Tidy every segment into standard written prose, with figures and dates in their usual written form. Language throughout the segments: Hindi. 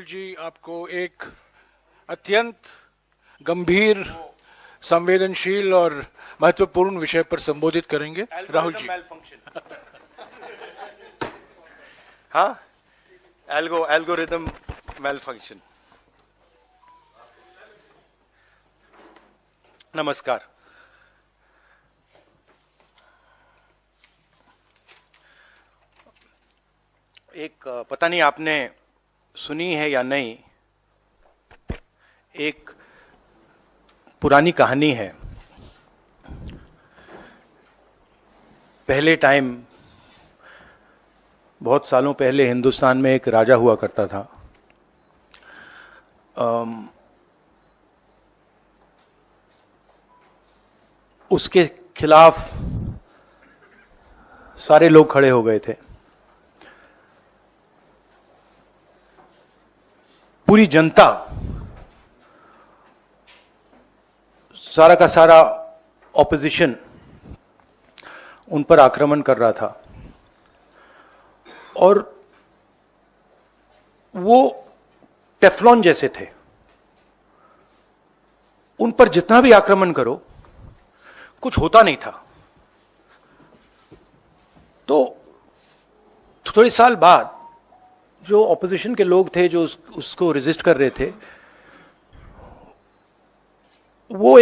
राहुल जी आपको एक अत्यंत गंभीर, संवेदनशील और महत्वपूर्ण विषय पर संबोधित करेंगे। राहुल जी। हाँ, एल्गोरिदम मेलफंक्शन। नमस्कार। एक पता नहीं आपने सुनी है या नहीं, एक पुरानी कहानी है। पहले टाइम, बहुत सालों पहले हिंदुस्तान में एक राजा हुआ करता था। उसके खिलाफ सारे लोग खड़े हो गए थे। पूरी जनता, सारा का सारा ऑपोजिशन उन पर आक्रमण कर रहा था और वो टेफ्लॉन जैसे थे। उन पर जितना भी आक्रमण करो कुछ होता नहीं था। तो थोड़े साल बाद जो ऑपोजिशन के लोग थे, जो उसको रेजिस्ट कर रहे थे, वो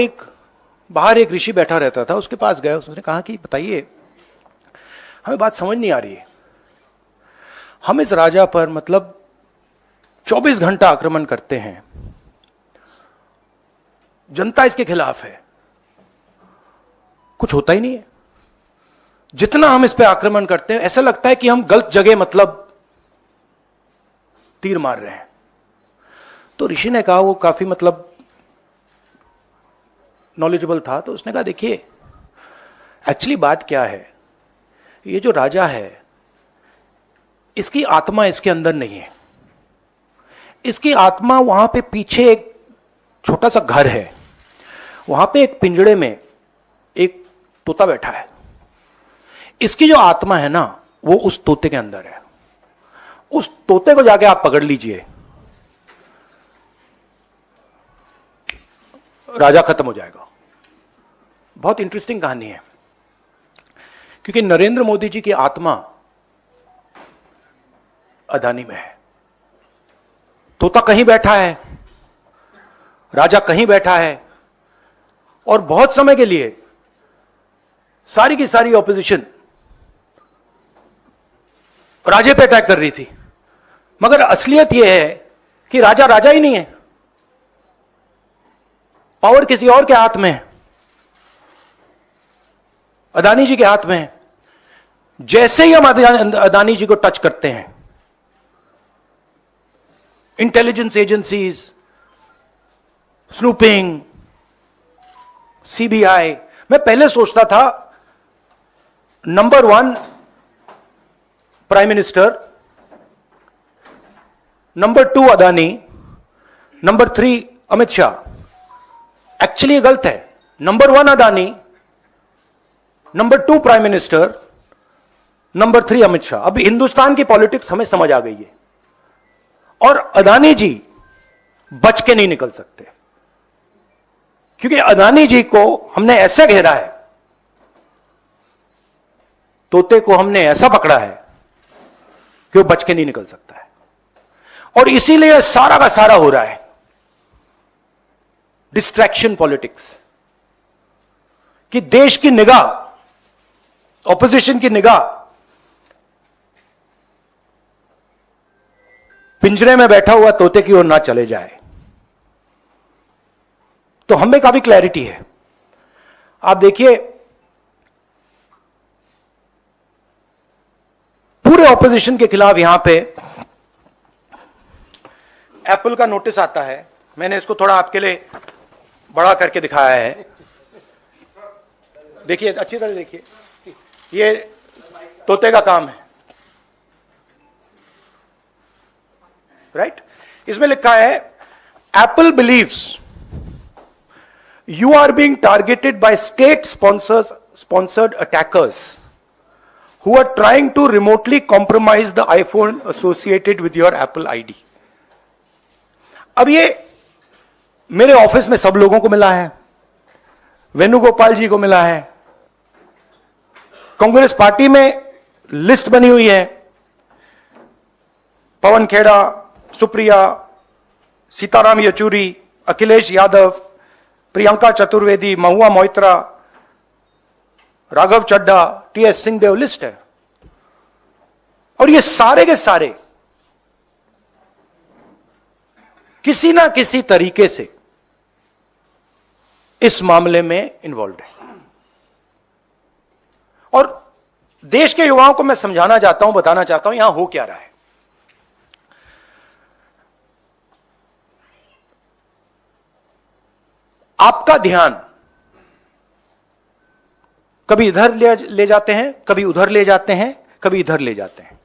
बाहर एक ऋषि बैठा रहता था, उसके पास गए। उसने कहा कि बताइए, हमें बात समझ नहीं आ रही है। हम इस राजा पर 24 घंटा आक्रमण करते हैं, जनता इसके खिलाफ है, कुछ होता ही नहीं है। जितना हम इस पे आक्रमण करते हैं, ऐसा लगता है कि हम गलत जगह तीर मार रहे हैं। तो ऋषि ने कहा, वो काफी नॉलेजेबल था, तो उसने कहा देखिए, एक्चुअली बात क्या है, ये जो राजा है इसकी आत्मा इसके अंदर नहीं है। इसकी आत्मा वहां पे पीछे एक छोटा सा घर है, वहां पे एक पिंजड़े में एक तोता बैठा है। इसकी जो आत्मा है ना, वो उस तोते के अंदर है। उस तोते को जाके आप पकड़ लीजिए, राजा खत्म हो जाएगा। बहुत इंटरेस्टिंग कहानी है, क्योंकि नरेंद्र मोदी जी की आत्मा अदानी में है। तोता कहीं बैठा है, राजा कहीं बैठा है, और बहुत समय के लिए सारी की सारी ऑपोजिशन राजे पे अटैक कर रही थी। मगर असलियत यह है कि राजा राजा ही नहीं है, पावर किसी और के हाथ में है, अदानी जी के हाथ में है। जैसे ही हम अदानी जी को टच करते हैं, इंटेलिजेंस एजेंसीज, स्नूपिंग, सीबीआई, मैं पहले सोचता था number 1 prime minister, number 2 Adani, number 3 Amit Shah. Actually ये गलत है। Number 1 Adani, number 2 prime minister, number 3 Amit Shah. अब हिंदुस्तान की पॉलिटिक्स हमें समझ आ गई है, और अदानी जी बच के नहीं निकल सकते, क्योंकि अदानी जी को हमने ऐसे घेरा है, तोते को हमने ऐसा पकड़ा है कि वो बच के नहीं निकल सकता है। और इसीलिए सारा का सारा हो रहा है डिस्ट्रैक्शन पॉलिटिक्स, कि देश की निगाह, ऑपोजिशन की निगाह पिंजरे में बैठा हुआ तोते की ओर ना चले जाए। तो हमें काफी क्लैरिटी है। आप देखिए, पूरे ऑपोजिशन के खिलाफ यहां पे एप्पल का नोटिस आता है। मैंने इसको थोड़ा आपके लिए बड़ा करके दिखाया है। देखिए, अच्छी तरह देखिए, ये तोते का काम है, राइट? इसमें लिखा है, Apple believes you are being targeted by state sponsored attackers who are trying to remotely compromise the iPhone associated with your Apple ID. अब ये मेरे ऑफिस में सब लोगों को मिला है, वेणुगोपाल जी को मिला है, कांग्रेस पार्टी में लिस्ट बनी हुई है, पवन खेड़ा, सुप्रिया, सीताराम येचुरी, अखिलेश यादव, प्रियंका चतुर्वेदी, महुआ मोइत्रा, राघव चड्ढा, टीएस सिंहदेव, लिस्ट है। और ये सारे के सारे किसी ना किसी तरीके से इस मामले में इन्वॉल्व है। और देश के युवाओं को मैं समझाना चाहता हूं, बताना चाहता हूं यहां हो क्या रहा है। आपका ध्यान कभी इधर ले जाते हैं, कभी उधर ले जाते हैं, कभी इधर ले जाते हैं,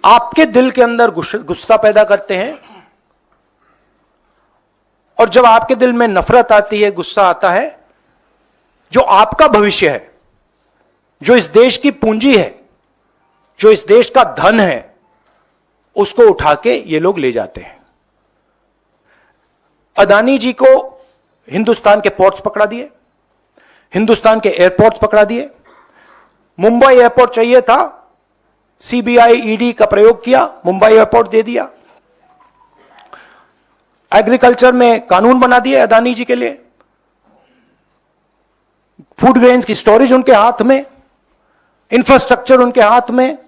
आपके दिल के अंदर गुस्सा पैदा करते हैं। और जब आपके दिल में नफरत आती है, गुस्सा आता है, जो आपका भविष्य है, जो इस देश की पूंजी है, जो इस देश का धन है, उसको उठा के ये लोग ले जाते हैं। अदानी जी को हिंदुस्तान के पोर्ट्स पकड़ा दिए, हिंदुस्तान के एयरपोर्ट्स पकड़ा दिए। मुंबई एयरपोर्ट चाहिए था, सीबीआई ईडी का प्रयोग किया, मुंबई एयरपोर्ट दे दिया। एग्रीकल्चर में कानून बना दिए अदानी जी के लिए, फूड ग्रेन्स की स्टोरेज उनके हाथ में, इंफ्रास्ट्रक्चर उनके हाथ में,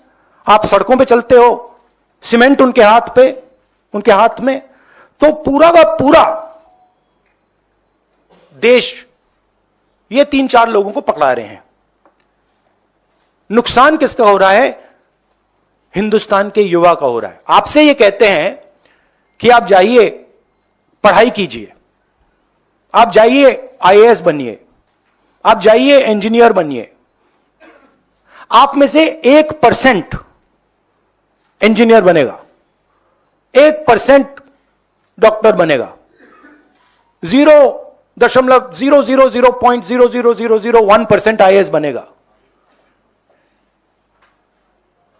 आप सड़कों पे चलते हो, सीमेंट उनके हाथ में। तो पूरा का पूरा देश ये 3-4 लोगों को पकड़ा रहे हैं। नुकसान किसका हो रहा है? हिंदुस्तान के युवा का हो रहा है। आपसे ये कहते हैं कि आप जाइए पढ़ाई कीजिए, आप जाइए आईएएस बनिए, आप जाइए इंजीनियर बनिए। आप में से 1% इंजीनियर बनेगा, 1% डॉक्टर बनेगा, 0.0000001% आईएएस बनेगा।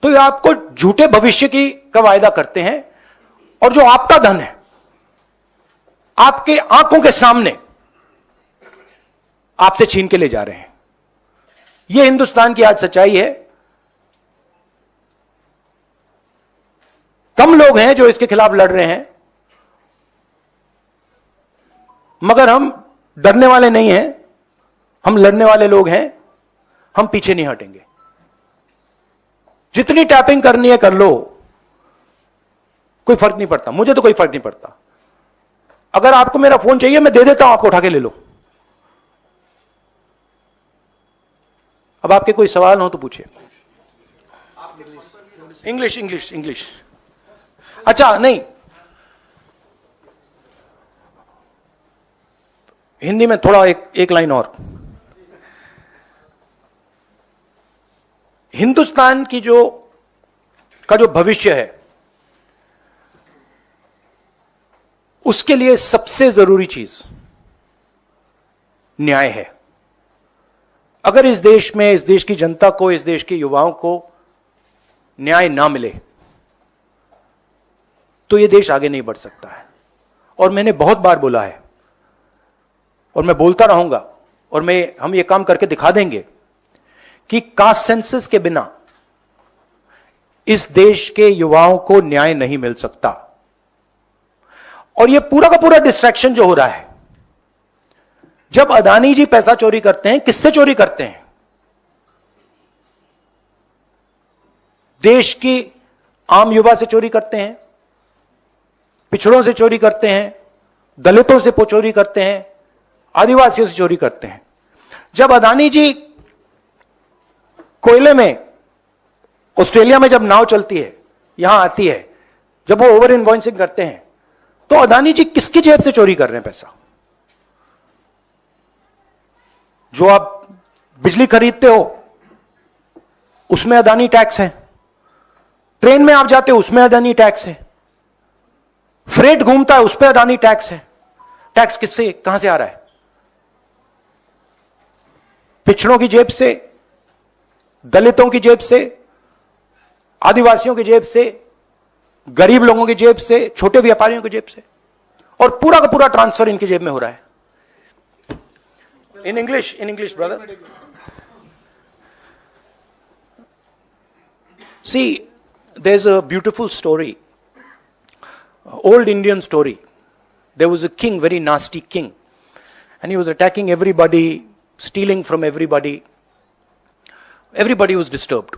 तो ये आपको झूठे भविष्य का वायदा करते हैं, और जो आपका धन है आपके आंखों के सामने आपसे छीन के ले जा रहे हैं। यह हिंदुस्तान की आज सच्चाई है। कम लोग हैं जो इसके खिलाफ लड़ रहे हैं, मगर हम डरने वाले नहीं हैं, हम लड़ने वाले लोग हैं। हम पीछे नहीं हटेंगे। जितनी टैपिंग करनी है कर लो, कोई फर्क नहीं पड़ता, मुझे तो कोई फर्क नहीं पड़ता। अगर आपको मेरा फोन चाहिए मैं दे देता हूं, आपको उठा के ले लो। अब आपके कोई सवाल हो तो पूछिए। इंग्लिश। अच्छा, नहीं, हिंदी में थोड़ा एक लाइन और। हिंदुस्तान की जो भविष्य है, उसके लिए सबसे जरूरी चीज न्याय है। अगर इस देश में, इस देश की जनता को, इस देश के युवाओं को न्याय ना मिले तो यह देश आगे नहीं बढ़ सकता है। और मैंने बहुत बार बोला है और मैं बोलता रहूंगा, और हम ये काम करके दिखा देंगे कि कास्ट सेंसस के बिना इस देश के युवाओं को न्याय नहीं मिल सकता। और ये पूरा का पूरा डिस्ट्रैक्शन जो हो रहा है, जब अदानी जी पैसा चोरी करते हैं, किससे चोरी करते हैं? देश की आम युवा से चोरी करते हैं, पिछड़ों से चोरी करते हैं, दलितों से चोरी करते हैं, आदिवासियों से चोरी करते हैं। जब अदानी जी कोयले में, ऑस्ट्रेलिया में जब नाव चलती है, यहां आती है, जब वो ओवर इनवॉइसिंग करते हैं, तो अदानी जी किसकी जेब से चोरी कर रहे हैं पैसा? जो आप बिजली खरीदते हो उसमें अदानी टैक्स है, ट्रेन में आप जाते हो उसमें अदानी टैक्स है, फ्रेट घूमता है उस पर अदानी टैक्स है। टैक्स किससे, कहां से आ रहा है? पिछड़ों की जेब से, दलितों की जेब से, आदिवासियों की जेब से, गरीब लोगों की जेब से, छोटे व्यापारियों की जेब से, और पूरा का पूरा ट्रांसफर इनकी जेब में हो रहा है. In English, brother. See, there's a beautiful story, old Indian story. There was a king, very nasty king, and he was attacking everybody, stealing from everybody. Everybody was disturbed.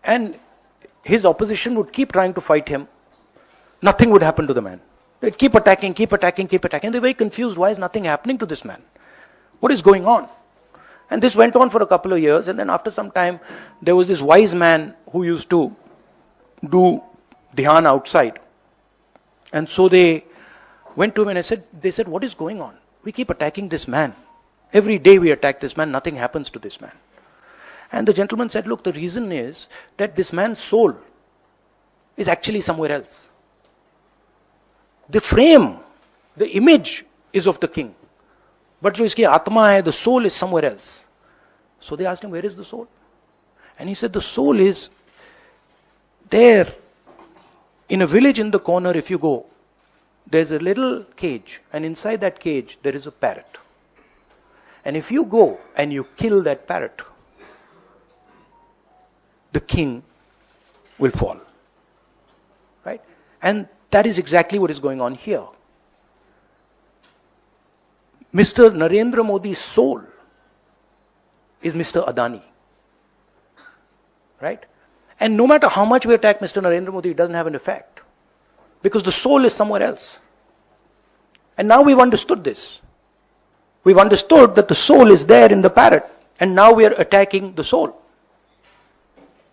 And his opposition would keep trying to fight him. Nothing would happen to the man. They'd keep attacking. They're very confused. Why is nothing happening to this man? What is going on? And this went on for a couple of years, and then after some time, there was this wise man who used to do dhyan outside. And so they went to him and they said, what is going on? We keep attacking this man. Every day we attack this man, nothing happens to this man. And the gentleman said, look, the reason is that this man's soul is actually somewhere else. The frame, the image is of the king. But jo iski atma hai, the soul is somewhere else. So they asked him, where is the soul? And he said, the soul is there. In a village in the corner, if you go, there's a little cage, and inside that cage there is a parrot. And if you go and you kill that parrot, the king will fall. Right? And that is exactly what is going on here. Mr. Narendra Modi's soul is Mr. Adani. Right? And no matter how much we attack Mr. Narendra Modi, it doesn't have an effect. Because the soul is somewhere else. And now we've understood this. We've understood that the soul is there in the parrot. And now we are attacking the soul.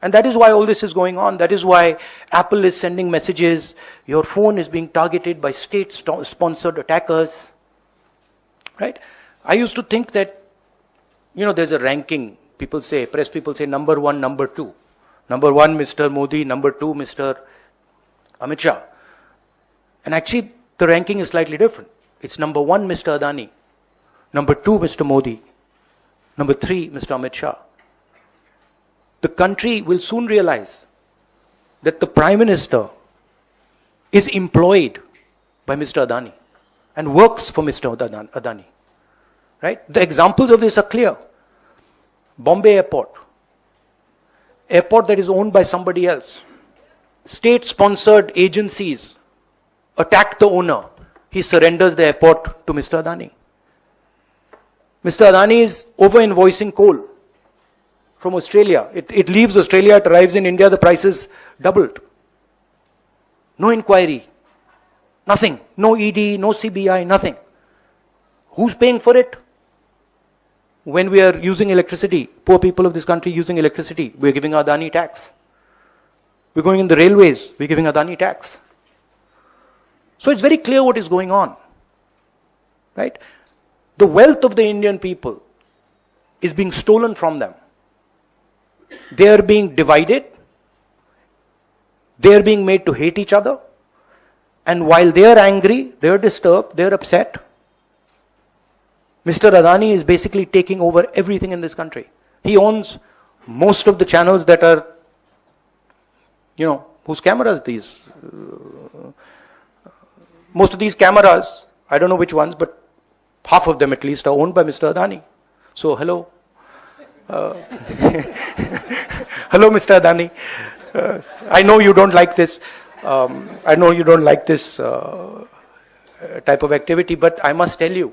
And that is why all this is going on. That is why Apple is sending messages. Your phone is being targeted by state-sponsored attackers. Right? I used to think that, there's a ranking. People say, press people say, number one, number two. Number one, Mr. Modi. Number two, Mr. Amit Shah. And actually, the ranking is slightly different. It's number one, Mr. Adani. Number two, Mr. Modi. Number three, Mr. Amit Shah. The country will soon realize that the Prime Minister is employed by Mr. Adani and works for Mr. Adani. Right? The examples of this are clear. Bombay Airport that is owned by somebody else. State-sponsored agencies attack the owner. He surrenders the airport to Mr. Adani. Mr. Adani is over-invoicing coal from Australia. It leaves Australia, it arrives in India, the prices doubled. No inquiry. Nothing. No ED, no CBI, nothing. Who's paying for it? When we are using electricity, poor people of this country using electricity, we're giving Adani tax. We're going in the railways, we're giving Adani tax. So it's very clear what is going on. Right? The wealth of the Indian people is being stolen from them. They are being divided. They are being made to hate each other. And while they are angry, they are disturbed, they are upset, Mr. Adani is basically taking over everything in this country. He owns most of the channels that are, whose cameras these? Most of these cameras, I don't know which ones, but half of them at least are owned by Mr. Adani. So, hello. Hello, Mr. Adani. I know you don't like this. I know you don't like this type of activity, but I must tell you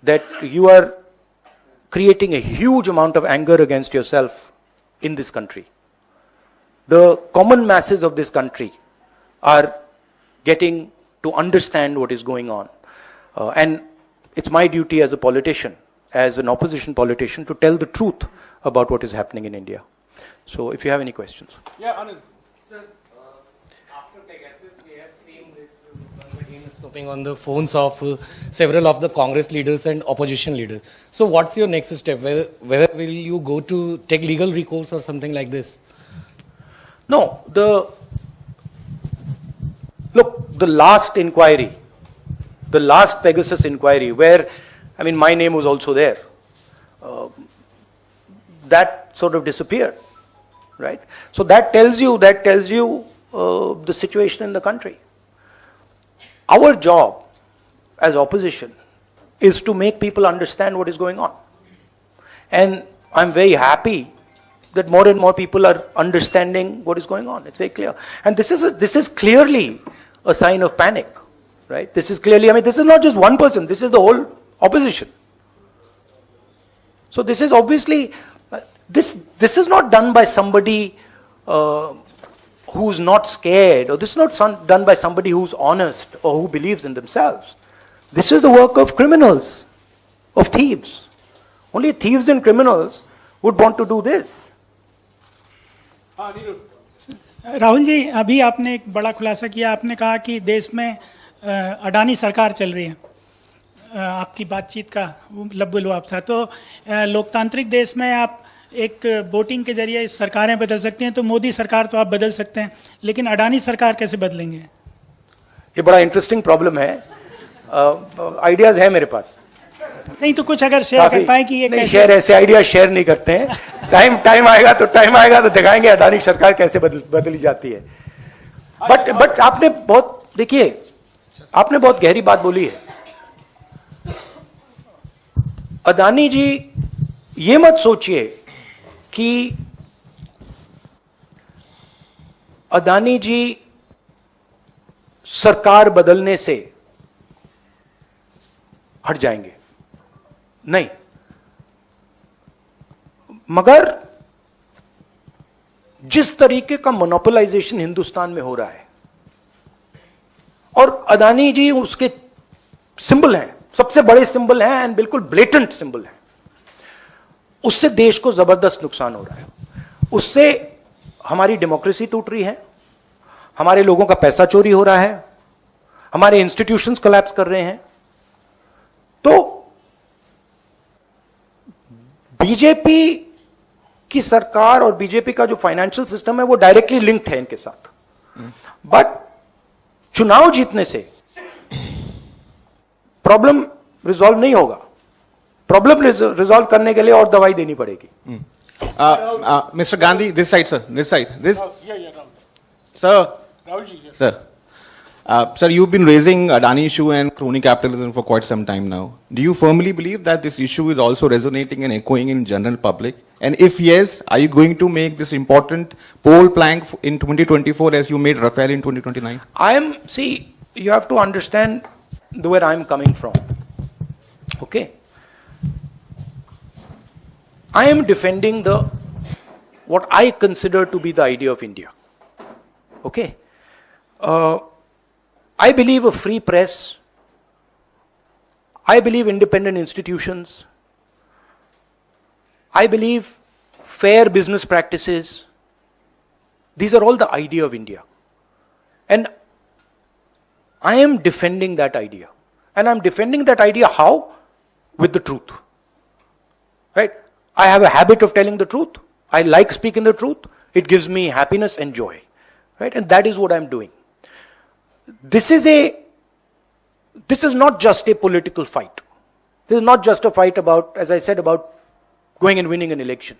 that you are creating a huge amount of anger against yourself in this country. The common masses of this country are getting to understand what is going on. And it's my duty as a politician, as an opposition politician, to tell the truth about what is happening in India. So if you have any questions. Yeah, Anand. Sir, after Pegasus, we have seen this once again snooping on the phones of several of the Congress leaders and opposition leaders. So what's your next step? Whether will you go to take legal recourse or something like this? No, the last inquiry, the last Pegasus inquiry, where, my name was also there, that sort of disappeared, right? So that tells you the situation in the country. Our job as opposition is to make people understand what is going on. And I'm very happy that more and more people are understanding what is going on. It's very clear. And this is clearly a sign of panic, right? This is clearly, I mean, this is not just one person, this is the whole opposition. So this is obviously, this is not done by somebody who's not scared, or this is not done by somebody who's honest or who believes in themselves. This is the work of criminals, of thieves. Only thieves and criminals would want to do this. Rahul ji, अभी आपने एक बड़ा खुलासा किया, आपने कहा कि देश में अडानी सरकार चल रही है। आपकी बातचीत का लब्बो लुआब था। तो लोकतांत्रिक देश में आप एक वोटिंग के जरिए सरकारें बदल सकते हैं, तो मोदी सरकार तो आप बदल सकते हैं, लेकिन अडानी सरकार कैसे बदलेंगे? ये बड़ा इंटरेस्टिंग प्रॉब्लम है। आइडियाज है मेरे पास। नहीं तो कुछ अगर शेयर कर पाए कि ये नहीं, कैसे? शेयर ऐसे आइडिया शेयर नहीं करते हैं। टाइम आएगा तो दिखाएंगे अडानी सरकार कैसे बदली जाती है। बट आपने बहुत, देखिए, आपने बहुत गहरी बात बोली है। अडानी जी, ये मत सोचिए कि अडानी जी सरकार बदलने से हट जाएंगे, नहीं। मगर जिस तरीके का मोनोपोलाइजेशन हिंदुस्तान में हो रहा है, और अडानी जी उसके सिंबल हैं, सबसे बड़े सिंबल हैं एंड बिल्कुल ब्लेटेंट सिंबल हैं, उससे देश को जबरदस्त नुकसान हो रहा है। उससे हमारी डेमोक्रेसी टूट रही है, हमारे लोगों का पैसा चोरी हो रहा है, हमारे इंस्टीट्यूशंस कोलैप्स कर रहे हैं। तो बीजेपी की सरकार और बीजेपी का जो फाइनेंशियल सिस्टम है वो डायरेक्टली लिंक्ड है इनके साथ। बट चुनाव जीतने से प्रॉब्लम रिजॉल्व नहीं होगा। प्रॉब्लम रिजॉल्व करने के लिए और दवाई देनी पड़ेगी। Mr. Gandhi, this side, sir. This side. This. Sir. Sir. Sir, you've been raising Adani issue and crony capitalism for quite some time now. Do you firmly believe that this issue is also resonating and echoing in general public? And if yes, are you going to make this important poll plank in 2024 as you made Rafale in 2029? See, you have to understand where I'm coming from. Okay? I am defending what I consider to be the idea of India. Okay? I believe a free press. I believe independent institutions. I believe fair business practices. These are all the idea of India. And I am defending that idea. And I'm defending that idea how? With the truth. Right? I have a habit of telling the truth. I like speaking the truth. It gives me happiness and joy. Right? And that is what I'm doing. This is not just a political fight. This is not just a fight about, as I said, about going and winning an election.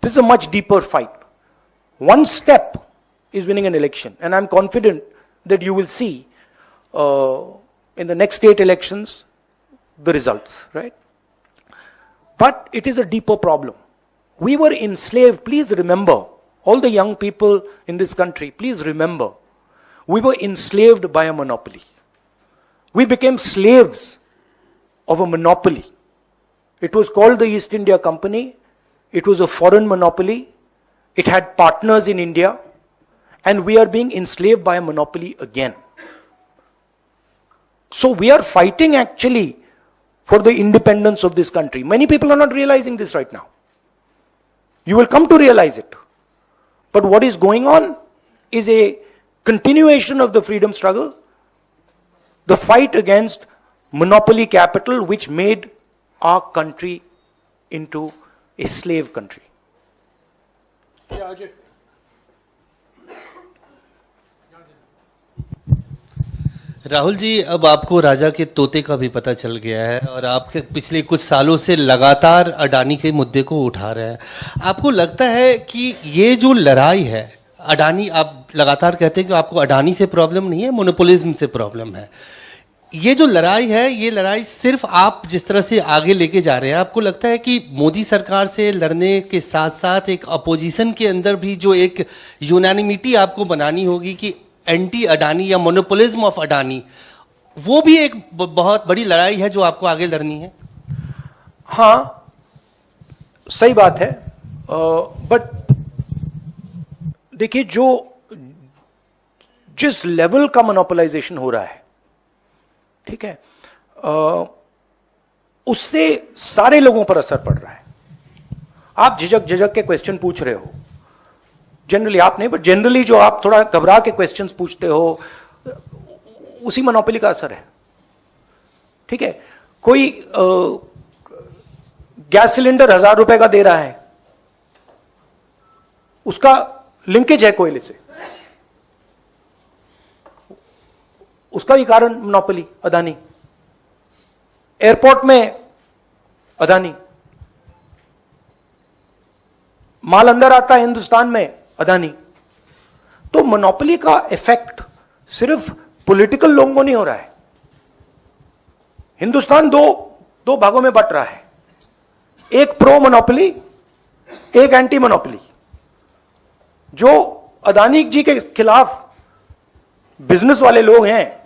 This is a much deeper fight. One step is winning an election, and I'm confident that you will see in the next 8 elections the results, right? But it is a deeper problem. We were enslaved. Please remember, all the young people in this country, please remember, we were enslaved by a monopoly. We became slaves of a monopoly. It was called the East India Company. It was a foreign monopoly. It had partners in India. And we are being enslaved by a monopoly again. So we are fighting actually for the independence of this country. Many people are not realizing this right now. You will come to realize it. But what is going on is a continuation of the freedom struggle, the fight against monopoly capital which made our country into a slave country. Rahul ji, अब आपको राजा के तोते का भी पता चल गया है और आपके पिछले कुछ सालों से लगातार अडानी के मुद्दे को उठा रहे हैं। आपको लगता है कि ये जो लड़ाई है अडानी, आप लगातार कहते हैं कि आपको अडानी से प्रॉब्लम नहीं है, मोनोपोलिज्म से प्रॉब्लम है। ये जो लड़ाई है, ये लड़ाई सिर्फ आप जिस तरह से आगे लेके जा रहे हैं, आपको लगता है कि मोदी सरकार से लड़ने के साथ साथ एक अपोजिशन के अंदर भी जो एक यूनानिमिटी आपको बनानी होगी कि एंटी अडानी या मोनोपोलिज्म ऑफ अडानी, वो भी एक बहुत बड़ी लड़ाई है जो आपको आगे लड़नी है? हाँ, सही बात है, बट देखिए, जिस लेवल का मोनोपोलाइजेशन हो रहा है, ठीक है, उससे सारे लोगों पर असर पड़ रहा है। आप झिझक झिझक के क्वेश्चन पूछ रहे हो, जनरली आप नहीं, बट जनरली जो आप थोड़ा घबरा के क्वेश्चंस पूछते हो, उसी मोनोपोली का असर है। ठीक है, कोई गैस सिलेंडर 1000 रुपए का दे रहा है, उसका लिंकेज है कोयले से, उसका भी कारण मोनोपोली, अदानी। एयरपोर्ट में अदानी, माल अंदर आता है हिंदुस्तान में, अदानी। तो मोनोपोली का इफेक्ट सिर्फ पॉलिटिकल लोगों को नहीं हो रहा है। हिंदुस्तान दो भागों में बट रहा है, एक प्रो मोनोपोली, एक एंटी मोनोपोली। जो अदानी जी के खिलाफ बिजनेस वाले लोग हैं,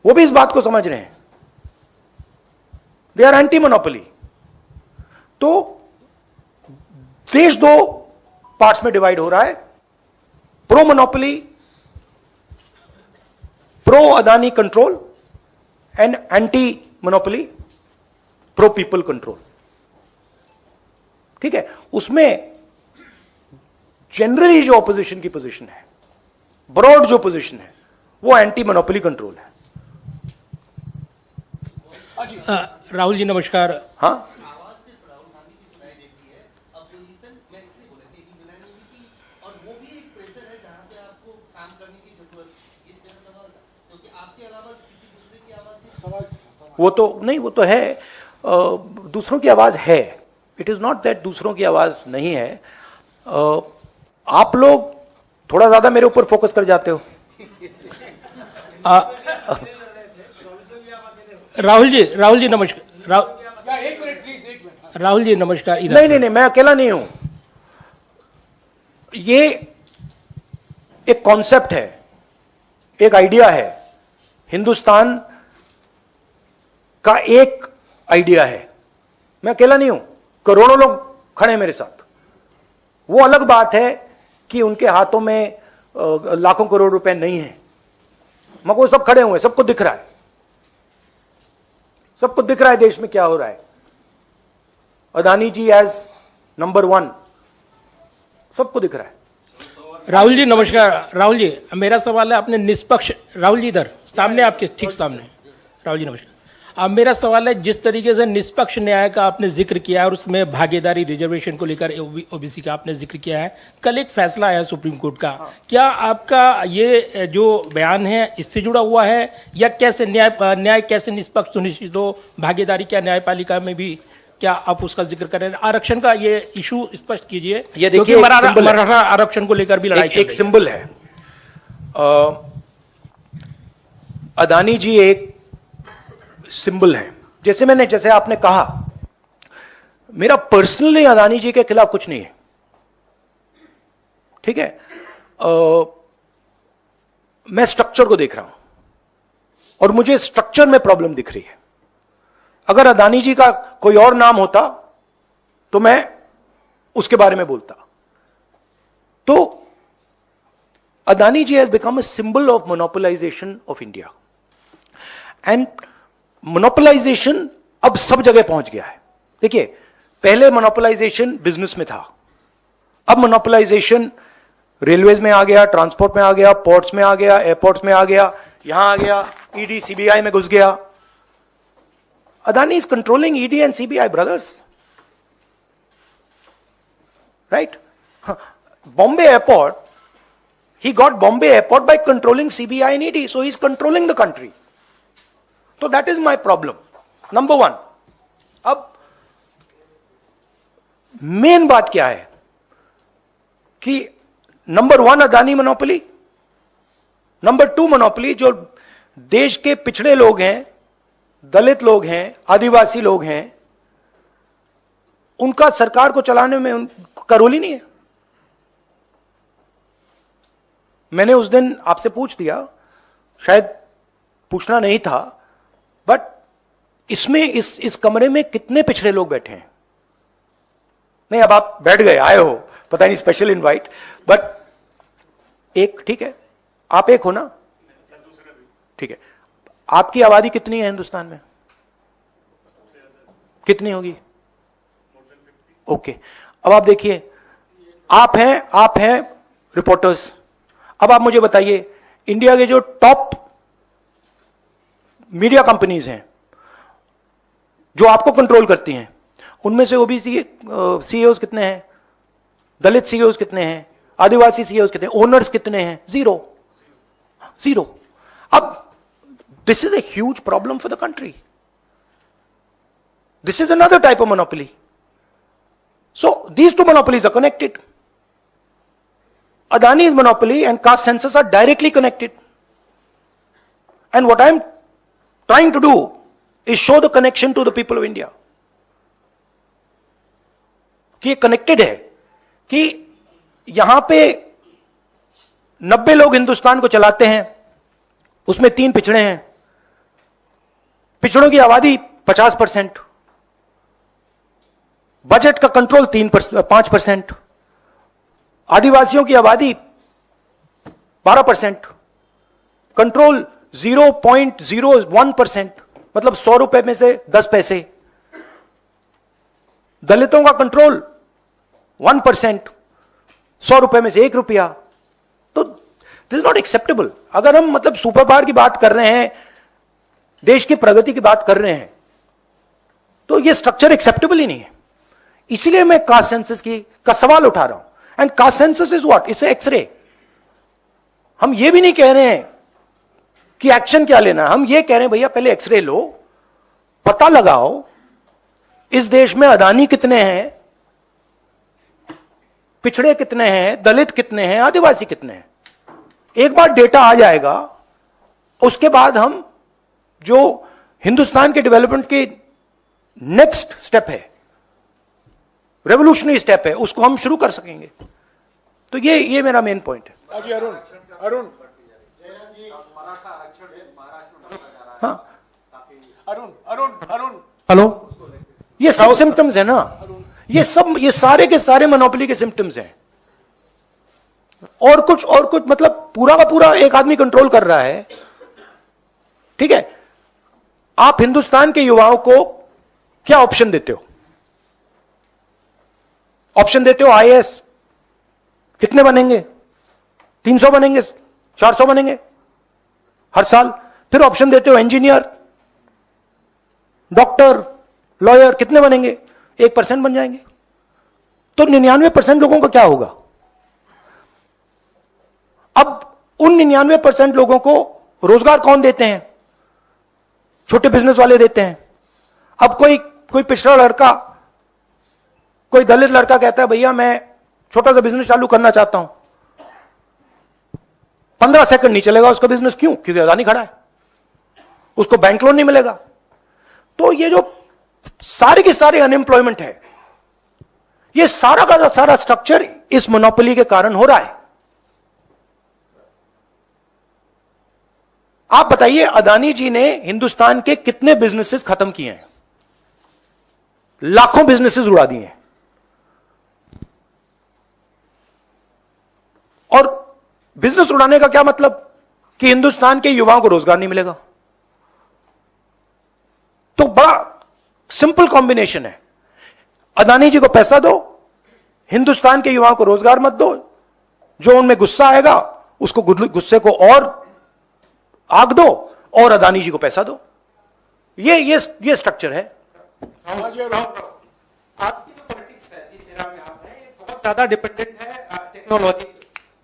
वो भी इस बात को समझ रहे हैं, दे आर एंटी मोनोपोली। तो देश 2 पार्ट्स में डिवाइड हो रहा है, pro monopoly, pro Adani control, and anti monopoly, pro people control. ठीक है, उसमें जनरली जो ऑपोजिशन की पोजीशन है, ब्रॉड जो पोजीशन है, वो एंटी मोनोपोली कंट्रोल है। राहुल जी नमस्कार। हाँ, वो तो नहीं, वो तो है, दूसरों की आवाज है। इट इज नॉट दैट दूसरों की आवाज नहीं है। आप लोग थोड़ा ज्यादा मेरे ऊपर फोकस कर जाते हो। राहुल जी नमस्कार। राहुल जी नमस्कार। नहीं, मैं अकेला नहीं हूं। ये एक कॉन्सेप्ट है, एक आइडिया है, हिंदुस्तान का एक आइडिया है। मैं अकेला नहीं हूं, करोड़ों लोग खड़े हैं मेरे साथ। वो अलग बात है कि उनके हाथों में लाखों करोड़ रुपए नहीं है, मगर वो सब खड़े हुए, सबको दिख रहा है, सबको दिख रहा है देश में क्या हो रहा है। अदानी जी एज नंबर 1, सबको दिख रहा है। राहुल जी नमस्कार। राहुल जी, मेरा सवाल है, आपने निष्पक्ष, राहुल जी इधर सामने, आपके ठीक सामने। राहुल जी नमस्कार। अब मेरा सवाल है, जिस तरीके से निष्पक्ष न्याय का आपने जिक्र किया है और उसमें भागीदारी रिजर्वेशन को लेकर ओबीसी का आपने जिक्र किया है, कल एक फैसला आया सुप्रीम कोर्ट का, क्या आपका ये जो बयान है इससे जुड़ा हुआ है, या कैसे न्याय कैसे निष्पक्ष सुनिश्चित हो, भागीदारी क्या न्यायपालिका में भी, क्या आप उसका जिक्र करें? आरक्षण का ये इशू स्पष्ट कीजिए, ये देखिए, मराठा आरक्षण को लेकर भी लड़ाई एक सिंबल है। अदानी जी एक सिंबल है। जैसे आपने कहा, मेरा पर्सनली अदानी जी के खिलाफ कुछ नहीं है, ठीक है। मैं स्ट्रक्चर को देख रहा हूं और मुझे स्ट्रक्चर में प्रॉब्लम दिख रही है। अगर अदानी जी का कोई और नाम होता तो मैं उसके बारे में बोलता। तो Adani ji has become a symbol of monopolisation of India, and monopolisation अब सब जगह पहुंच गया है। देखिए, पहले मोनोपोलाइजेशन बिजनेस में था, अब मोनोपोलाइजेशन रेलवेज में आ गया, ट्रांसपोर्ट में आ गया, पोर्ट्स में आ गया, एयरपोर्ट्स में आ गया, यहां आ गया, ईडी सीबीआई में घुस गया। Adani is controlling ED and CBI, brothers, right? Bombay airport, he got Bombay airport by controlling CBI and ED, so he's controlling the country. So that is my problem, number 1. अब मेन बात क्या है कि number 1 Adani monopoly, number 2 monopoly जो देश के पिछड़े लोग हैं, दलित लोग हैं, आदिवासी लोग हैं, उनका सरकार को चलाने में उनका रोल ही नहीं है। मैंने उस दिन आपसे पूछ दिया, शायद पूछना नहीं था, बट इसमें इस कमरे में कितने पिछड़े लोग बैठे हैं? नहीं, अब आप बैठ गए, आए हो, पता नहीं स्पेशल इनवाइट, बट एक ठीक है, आप एक हो ना, ठीक है। आपकी आबादी कितनी है हिंदुस्तान में? कितनी होगी? ओके, अब आप देखिए, आप हैं रिपोर्टर्स। अब आप मुझे बताइए, इंडिया के जो टॉप मीडिया कंपनीज हैं जो आपको कंट्रोल करती हैं, उनमें से ओबीसी सीईओज कितने हैं? दलित सीईओज कितने हैं? आदिवासी सीईओज कितने हैं? ओनर्स कितने हैं? जीरो। अब this is a huge problem for the country. This is another type of monopoly. So these two monopolies are connected. Adani's monopoly and caste census are directly connected. And what I'm trying to do is show the connection to the people of India. कि ये कनेक्टेड है, कि यहां पे 90 लोग हिंदुस्तान को चलाते हैं, उसमें 3 पिछड़े हैं, पिछड़ों की आबादी 50%, बजट का कंट्रोल 5%, आदिवासियों की आबादी 12%, कंट्रोल 0.01%, मतलब 100 रुपए में से 10 पैसे, दलितों का कंट्रोल 1%, 100 रुपए में से 1 रुपया। तो दिस इज नॉट एक्सेप्टेबल। अगर हम मतलब सुपर पावर की बात कर रहे हैं, देश की प्रगति की बात कर रहे हैं, तो यह स्ट्रक्चर एक्सेप्टेबल ही नहीं है। इसीलिए मैं कास्ट सेंसस का सवाल उठा रहा हूं। And caste census is what? It's X-ray. हम ये भी नहीं कह रहे हैं कि एक्शन क्या लेना, हम ये कह रहे हैं भैया पहले एक्सरे लो, पता लगाओ इस देश में अदानी कितने हैं, पिछड़े कितने हैं, दलित कितने हैं, आदिवासी कितने हैं। एक बार डेटा आ जाएगा, उसके बाद हम जो हिंदुस्तान के डेवलपमेंट की नेक्स्ट स्टेप है, रेवोल्यूशनरी स्टेप है, उसको हम शुरू कर सकेंगे। तो ये मेरा मेन पॉइंट है। जी अरुण हाँ अरुण हेलो, ये सब सिम्टम्स है ना, ये सारे के सारे मोनोपोली के सिम्टम्स हैं। और कुछ मतलब पूरा का पूरा एक आदमी कंट्रोल कर रहा है। ठीक है, आप हिंदुस्तान के युवाओं को क्या ऑप्शन देते हो? ऑप्शन देते हो आईएएस, कितने बनेंगे? 300 बनेंगे, 400 बनेंगे हर साल। फिर ऑप्शन देते हो इंजीनियर, डॉक्टर, लॉयर, कितने बनेंगे? 1% बन जाएंगे। तो 99% लोगों का क्या होगा? अब उन 99% लोगों को रोजगार कौन देते हैं? छोटे बिजनेस वाले देते हैं। अब कोई पिछड़ा लड़का, कोई दलित लड़का कहता है भैया मैं छोटा सा बिजनेस चालू करना चाहता हूं, 15 सेकंड नहीं चलेगा उसका बिजनेस। क्यों? क्योंकि अदानी खड़ा है, उसको बैंक लोन नहीं मिलेगा। तो ये जो सारे के सारे अनएम्प्लॉयमेंट है, ये सारा का सारा स्ट्रक्चर इस मोनोपोली के कारण हो रहा है। आप बताइए, अदानी जी ने हिंदुस्तान के कितने बिजनेसेस खत्म किए हैं? लाखों बिजनेसेस उड़ा दिए हैं। और बिजनेस उड़ाने का क्या मतलब? कि हिंदुस्तान के युवाओं को रोजगार नहीं मिलेगा। तो बड़ा सिंपल कॉम्बिनेशन है, अदानी जी को पैसा दो, हिंदुस्तान के युवाओं को रोजगार मत दो। जो उनमें गुस्सा आएगा उसको गुस्से को और आग दो, और अदानी जी को पैसा दो। ये स्ट्रक्चर है। आज की जो पॉलिटिक्स है जिस एरा में आप हैं, ये बहुत ज्यादा डिपेंडेंट है टेक्नोलॉजी।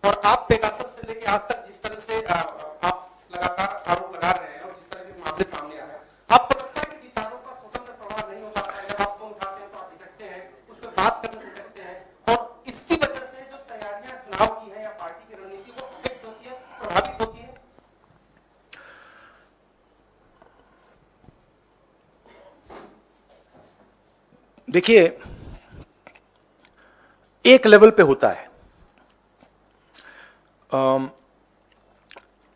और आप पेगासस से लेके आज तक जिस तरह से आप लगातार आरोप लगा रहे हैं और जिस तरह के मामले सामने आ रहे हैं, आपको लगता है कि विचारों का स्वतंत्र प्रवाह नहीं हो पाता है? जब आप फोन उठाते हैं तो आप झिझकते हैं, उस पर बात करने से झिझकते हैं, और इसकी वजह से जो तैयारियां चुनाव की है या देखिए, एक लेवल पे होता है,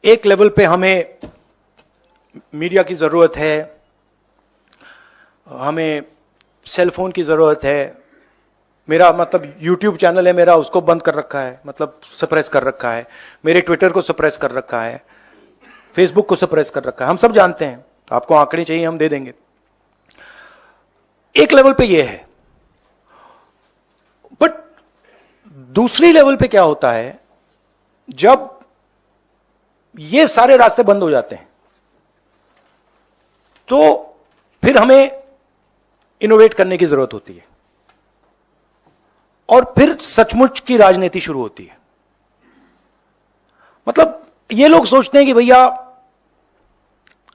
एक लेवल पे हमें मीडिया की जरूरत है, हमें सेल फोन की जरूरत है। मेरा मतलब यूट्यूब चैनल है मेरा, उसको बंद कर रखा है, मतलब सप्रेस कर रखा है। मेरे ट्विटर को सप्रेस कर रखा है, फेसबुक को सप्रेस कर रखा है। हम सब जानते हैं, आपको आंकड़े चाहिए हम दे देंगे। एक लेवल पे ये है, बट दूसरी लेवल पे क्या होता है, जब ये सारे रास्ते बंद हो जाते हैं तो फिर हमें इनोवेट करने की जरूरत होती है और फिर सचमुच की राजनीति शुरू होती है। मतलब ये लोग सोचते हैं कि भैया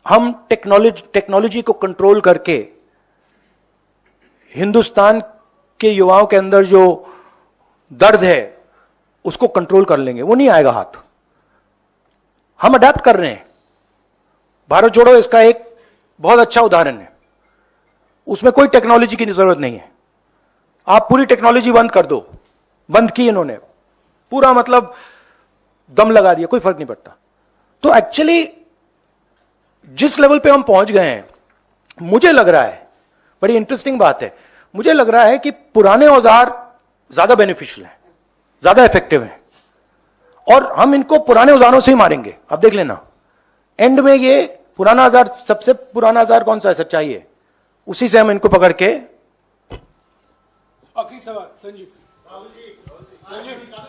हम टेक्नोलॉजी को कंट्रोल करके हिंदुस्तान के युवाओं के अंदर जो दर्द है उसको कंट्रोल कर लेंगे। वो नहीं आएगा हाथ। हम अडेप्ट कर रहे हैं। भारत जोड़ो इसका एक बहुत अच्छा उदाहरण है। उसमें कोई टेक्नोलॉजी की जरूरत नहीं है। आप पूरी टेक्नोलॉजी बंद कर दो, बंद की इन्होंने, पूरा मतलब दम लगा दिया, कोई फर्क नहीं पड़ता। तो एक्चुअली जिस लेवल पे हम पहुंच गए हैं, मुझे लग रहा है, बड़ी इंटरेस्टिंग बात है, मुझे लग रहा है कि पुराने औजार ज्यादा बेनिफिशियल हैं, ज्यादा इफेक्टिव हैं और हम इनको पुराने औजारों से ही मारेंगे। अब देख लेना, एंड में ये पुराना औजार, सबसे पुराना औजार कौन सा है? सच्चाई है। उसी से हम इनको पकड़ के, आखिरी सवाल संजीव,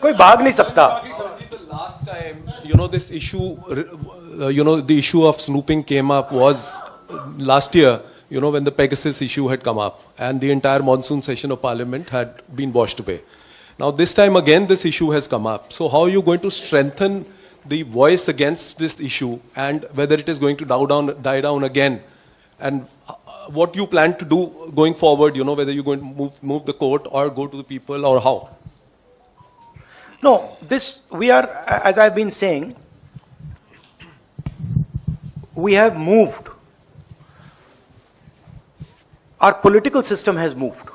कोई भाग नहीं सकता। The last time, this issue, the issue of snooping came up was last year, when the Pegasus issue had come up and the entire monsoon session of parliament had been washed away. Now this time again this issue has come up. So how are you going to strengthen the voice against this issue and whether it is going to die down again? And what you plan to do going forward, whether you're going to move the court or go to the people or how? No, we are, as I've been saying, we have moved. Our political system has moved,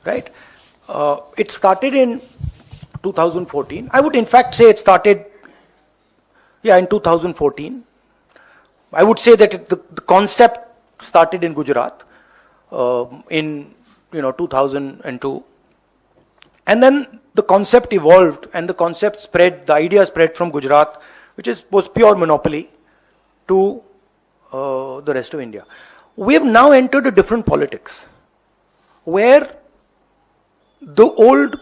right? It started in 2014. I would in fact say it started, in 2014. I would say that the concept started in Gujarat in 2002. And then the concept evolved and the concept spread, the idea spread from Gujarat, which was pure monopoly, to the rest of India. We have now entered a different politics, where the old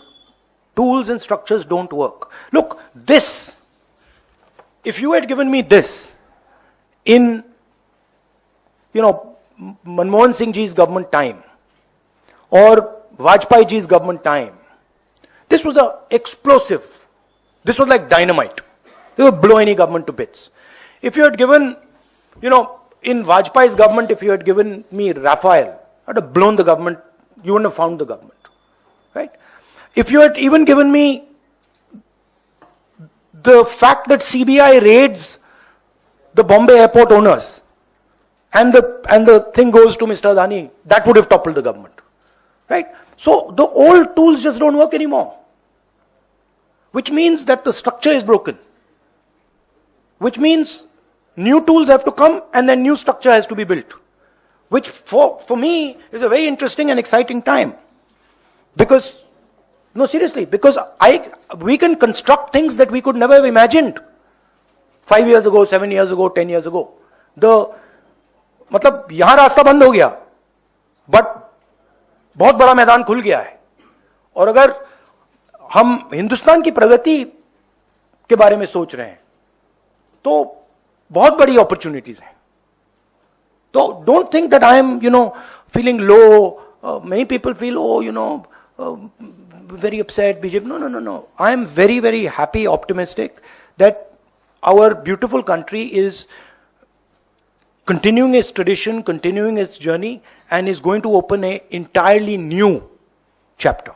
tools and structures don't work. Look, if you had given me this in, Manmohan Singh ji's government time or Vajpayee ji's government time, this was explosive. This was like dynamite. It would blow any government to bits. If you had given, in Vajpayee's government, if you had given me Rafael, I'd have blown the government. You wouldn't have found the government, right? If you had even given me the fact that CBI raids the Bombay airport owners and the thing goes to Mr. Adani, that would have toppled the government, right? So the old tools just don't work anymore, which means that the structure is broken, which means new tools have to come and then new structure has to be built, which for me is a very interesting and exciting time. Because, no, seriously, because we can construct things that we could never have imagined 5 years ago, 7 years ago, 10 years ago. मतलब यहां रास्ता बंद हो गया, बट बहुत बड़ा मैदान खुल गया है। और अगर हम हिंदुस्तान की प्रगति के बारे में सोच रहे हैं तो बहुत बड़ी अपॉर्चुनिटीज हैं। तो don't think that I am feeling low. Many people feel very upset, BJP. No. I am very, very happy, optimistic that our beautiful country is continuing its tradition, continuing its journey, and is going to open an entirely new chapter.